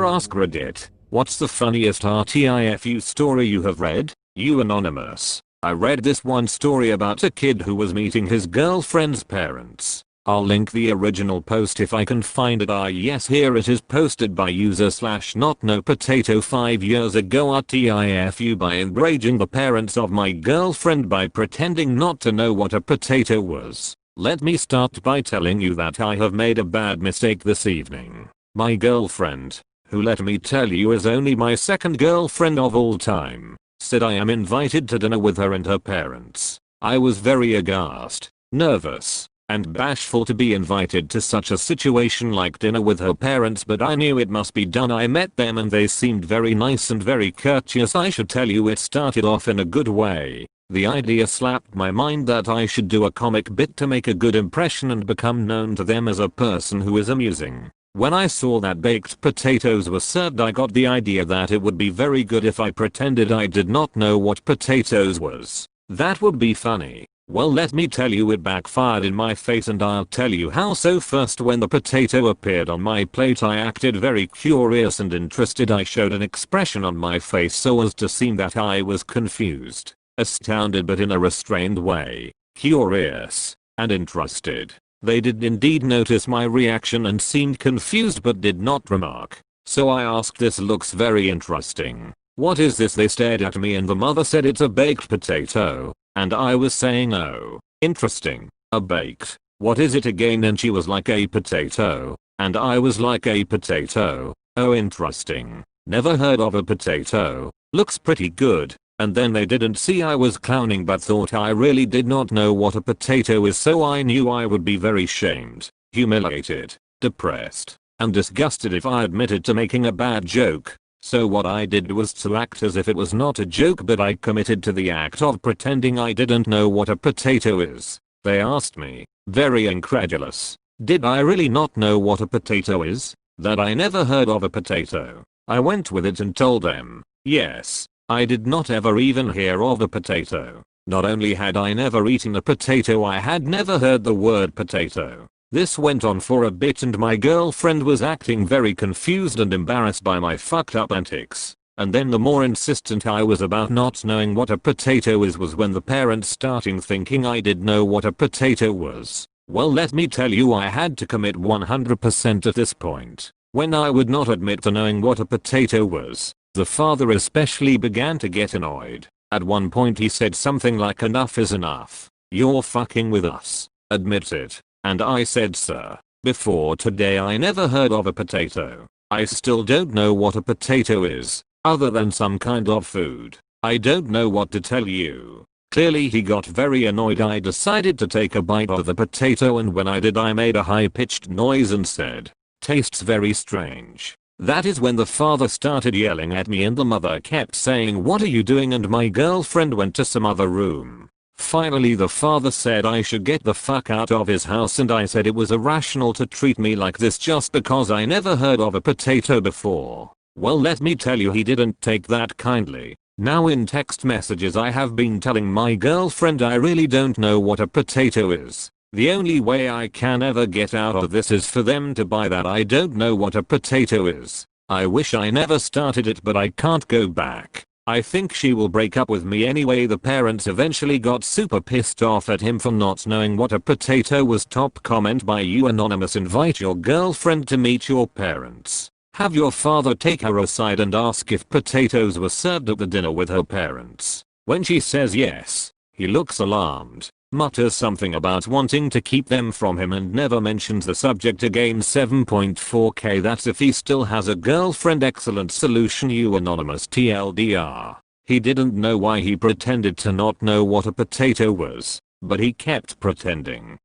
AskReddit. What's the funniest TIFU story you have read? You anonymous. I read this one story about a kid who was meeting his girlfriend's parents. I'll link the original post if I can find it. Yes, here it is, posted by user/notknowpotato 5 years ago. TIFU by enraging the parents of my girlfriend by pretending not to know what a potato was. Let me start by telling you that I have made a bad mistake this evening. My girlfriend, who let me tell you is only my second girlfriend of all time, said I am invited to dinner with her and her parents. I was very aghast, nervous, and bashful to be invited to such a situation like dinner with her parents, but I knew it must be done. I met them and they seemed very nice and very courteous. I should tell you it started off in a good way. The idea slapped my mind that I should do a comic bit to make a good impression and become known to them as a person who is amusing. When I saw that baked potatoes were served, I got the idea that it would be very good if I pretended I did not know what potatoes was. That would be funny. Well, let me tell you, it backfired in my face, and I'll tell you how. So first, when the potato appeared on my plate, I acted very curious and interested. I showed an expression on my face so as to seem that I was confused, astounded, but in a restrained way, curious, and interested. They did indeed notice my reaction and seemed confused but did not remark. So I asked, "This looks very interesting. What is this?" They stared at me and the mother said, "It's a baked potato." And I was saying, "Oh, interesting. A baked. What is it again?" And she was like, "A potato." And I was like, "A potato? Oh, interesting. Never heard of a potato. Looks pretty good." And then they didn't see I was clowning but thought I really did not know what a potato is, so I knew I would be very shamed, humiliated, depressed, and disgusted if I admitted to making a bad joke. So what I did was to act as if it was not a joke, but I committed to the act of pretending I didn't know what a potato is. They asked me, very incredulous, did I really not know what a potato is? That I never heard of a potato. I went with it and told them, yes, I did not ever even hear of a potato. Not only had I never eaten a potato, I had never heard the word potato. This went on for a bit and my girlfriend was acting very confused and embarrassed by my fucked up antics. And then the more insistent I was about not knowing what a potato is was when the parents started thinking I did know what a potato was. Well, let me tell you, I had to commit 100% at this point. When I would not admit to knowing what a potato was, the father especially began to get annoyed. At one point he said something like, "Enough is enough. You're fucking with us. Admit it." And I said, "Sir, before today I never heard of a potato. I still don't know what a potato is, other than some kind of food. I don't know what to tell you." Clearly he got very annoyed. I decided to take a bite of the potato, and when I did, I made a high-pitched noise and said, "Tastes very strange." That is when the father started yelling at me and the mother kept saying, "What are you doing?" and my girlfriend went to some other room. Finally the father said I should get the fuck out of his house, and I said it was irrational to treat me like this just because I never heard of a potato before. Well, let me tell you, he didn't take that kindly. Now in text messages I have been telling my girlfriend I really don't know what a potato is. The only way I can ever get out of this is for them to buy that I don't know what a potato is. I wish I never started it, but I can't go back. I think she will break up with me anyway. The parents eventually got super pissed off at him for not knowing what a potato was. Top comment by you anonymous. Invite your girlfriend to meet your parents. Have your father take her aside and ask if potatoes were served at the dinner with her parents. When she says yes, he looks alarmed, mutters something about wanting to keep them from him, and never mentions the subject again. 7.4k. That's if he still has a girlfriend. Excellent solution, you anonymous. TLDR. He didn't know why he pretended to not know what a potato was, but he kept pretending.